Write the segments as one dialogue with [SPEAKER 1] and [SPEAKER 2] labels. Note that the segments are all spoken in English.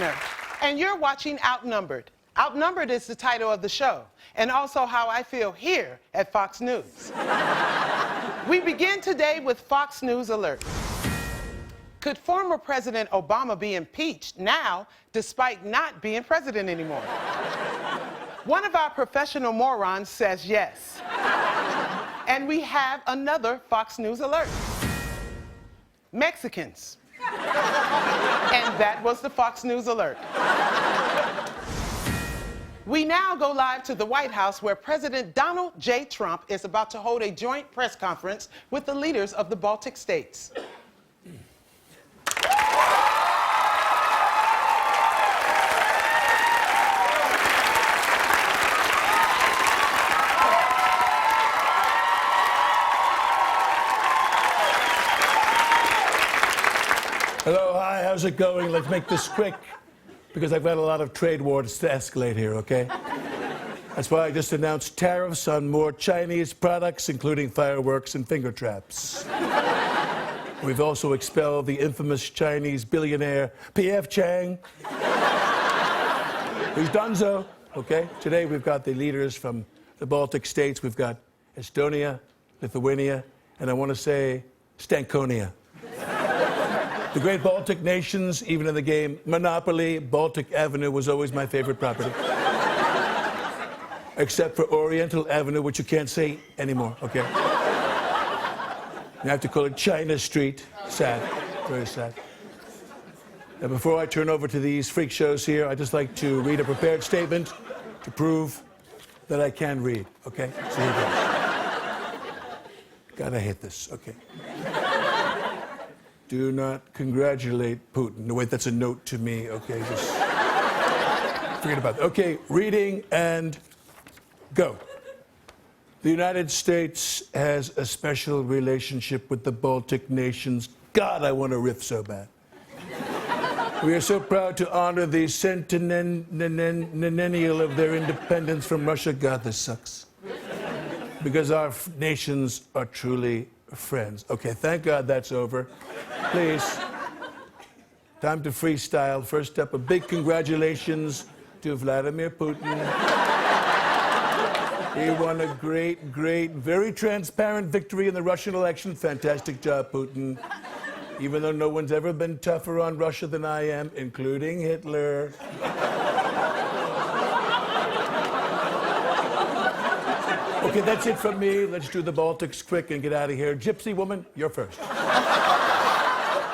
[SPEAKER 1] Wagner, and you're watching Outnumbered. Outnumbered is the title of the show, and also how I feel here at Fox News. We begin today with Fox News Alert. Could former President Obama be impeached now, despite not being president anymore? One of our professional morons says yes. And we have another Fox News Alert. Mexicans. And that was the Fox News Alert. We now go live to the White House, where President Donald J. Trump is about to hold a joint press conference with the leaders of the Baltic states.
[SPEAKER 2] Hello, hi, how's it going? Let's make this quick, because I've got a lot of trade wars to escalate here, okay? That's why I just announced tariffs on more Chinese products, including fireworks and finger traps. We've also expelled the infamous Chinese billionaire P.F. Chang. He's donezo, okay? Today we've got the leaders from the Baltic states. We've got Estonia, Lithuania, and I want to say Stankonia. The great Baltic nations, even in the game Monopoly, Baltic Avenue was always my favorite property. Except for Oriental Avenue, which you can't say anymore, okay? You have to call it China Street. Sad, very sad. Now, before I turn over to these freak shows here, I'd just like to read a prepared statement to prove that I can read, okay? So here goes. God, I hate this, okay. Do not congratulate Putin. No, wait, that's a note to me. Okay, just forget about that. Okay, reading and go. The United States has a special relationship with the Baltic nations. God, I want to riff so bad. We are so proud to honor the centennial of their independence from Russia. God, this sucks. Because our nations are truly friends. Okay, thank God that's over. Please, time to freestyle. First up, a big congratulations to Vladimir Putin. He won a great, very transparent victory in the Russian election. Fantastic job, Putin. Even though no one's ever been tougher on Russia than I am, including Hitler. Okay, that's it from me. Let's do the Baltics quick and get out of here. Gypsy woman, you're first.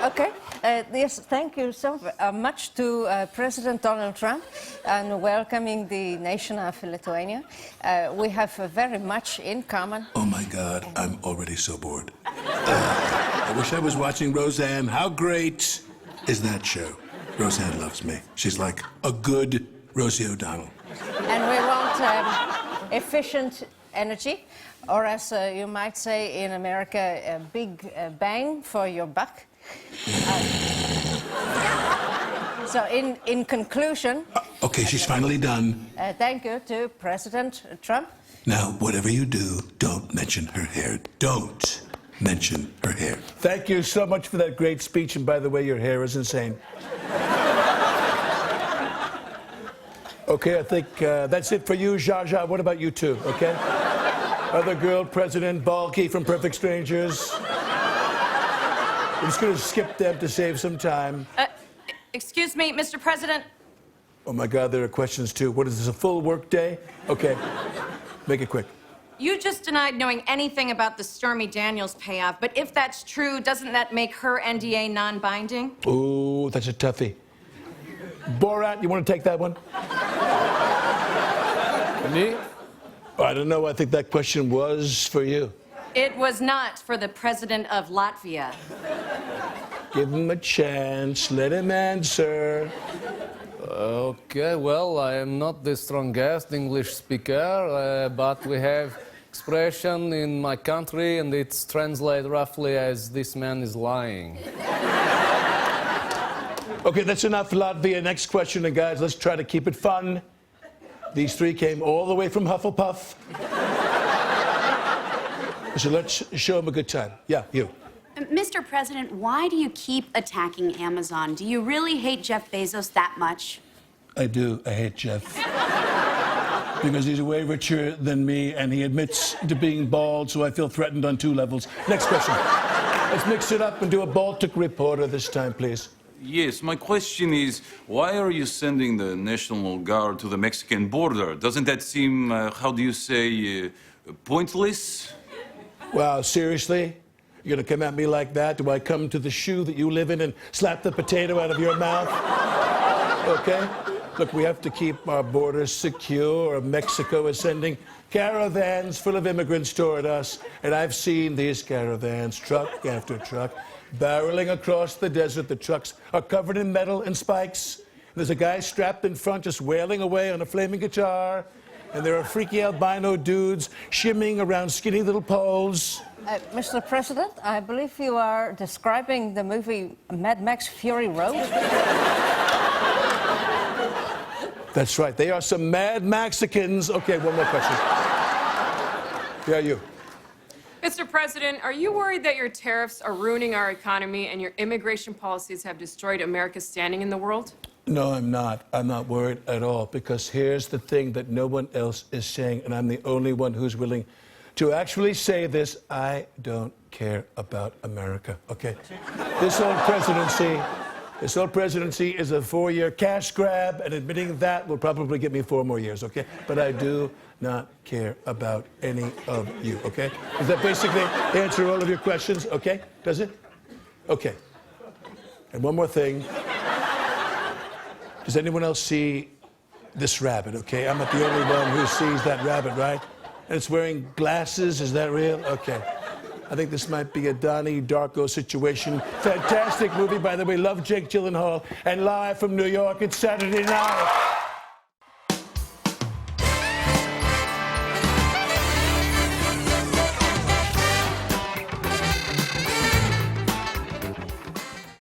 [SPEAKER 3] Okay. Yes, thank you so much to President Donald Trump and welcoming the nation of Lithuania. We have very much in common.
[SPEAKER 2] Oh my God, I'm already so bored. I wish I was watching Roseanne. How great is that show? Roseanne loves me. She's like a good Rosie O'Donnell.
[SPEAKER 3] And we want efficient energy, or as you might say in America, a big bang for your buck. So in conclusion...
[SPEAKER 2] Okay, she's finally done.
[SPEAKER 3] Thank you to President Trump.
[SPEAKER 2] Now, whatever you do, don't mention her hair. Don't mention her hair. Thank you so much for that great speech, and by the way, your hair is insane. Okay, I think that's it for you, Zsa Zsa. What about you two, okay? Other girl, President Balky from Perfect Strangers. I'm just going to skip them to save some time.
[SPEAKER 4] Excuse me, Mr. President.
[SPEAKER 2] Oh, my God, there are questions, too. What is this, a full work day? Okay, make it quick.
[SPEAKER 4] You just denied knowing anything about the Stormy Daniels payoff, but if that's true, doesn't that make her NDA non-binding?
[SPEAKER 2] Ooh, that's a toughie. Borat, you want to take that one? Me? I don't know. I think that question was for you.
[SPEAKER 4] It was not for the president of Latvia.
[SPEAKER 2] Give him a chance. Let him answer.
[SPEAKER 5] Okay, well, I am not the strongest English speaker, but we have expression in my country, and it's translated roughly as "this man is lying."
[SPEAKER 2] Okay, that's enough, Latvia. Next question, and guys, let's try to keep it fun. These three came all the way from Hufflepuff. So let's show them a good time. Yeah, you.
[SPEAKER 6] Mr. President, why do you keep attacking Amazon? Do you really hate Jeff Bezos that much?
[SPEAKER 2] I do. I hate Jeff. Because he's way richer than me, and he admits to being bald, so I feel threatened on 2 levels. Next question. Let's mix it up and do a Baltic reporter this time, please.
[SPEAKER 7] Yes, my question is, why are you sending the National Guard to the Mexican border? Doesn't that seem, how do you say, pointless?
[SPEAKER 2] Wow, seriously? You're gonna come at me like that? Do I come to the shoe that you live in and slap the potato out of your mouth? Okay? Look, we have to keep our borders secure. Mexico is sending caravans full of immigrants toward us, and I've seen these caravans, truck after truck, barreling across the desert. The trucks are covered in metal and spikes. There's a guy strapped in front just wailing away on a flaming guitar, and there are freaky albino dudes shimmying around skinny little poles.
[SPEAKER 3] Mr. President, I believe you are describing the movie Mad Max Fury Road.
[SPEAKER 2] That's right. They are some mad Mexicans. Okay, one more question. Yeah, you.
[SPEAKER 8] Mr. President, are you worried that your tariffs are ruining our economy and your immigration policies have destroyed America's standing in the world?
[SPEAKER 2] No, I'm not. I'm not worried at all, because here's the thing that no one else is saying, and I'm the only one who's willing to actually say this. I don't care about America, okay? This whole presidency is a 4-year cash grab, and admitting that will probably get me 4 more years, okay? But I do not care about any of you, okay? Does that basically answer all of your questions, okay? Does it? Okay. And one more thing. Does anyone else see this rabbit, okay? I'm not the only one who sees that rabbit, right? And it's wearing glasses, is that real? Okay. I think this might be a Donnie Darko situation. Fantastic movie, by the way. Love Jake Gyllenhaal. And live from New York, it's Saturday night.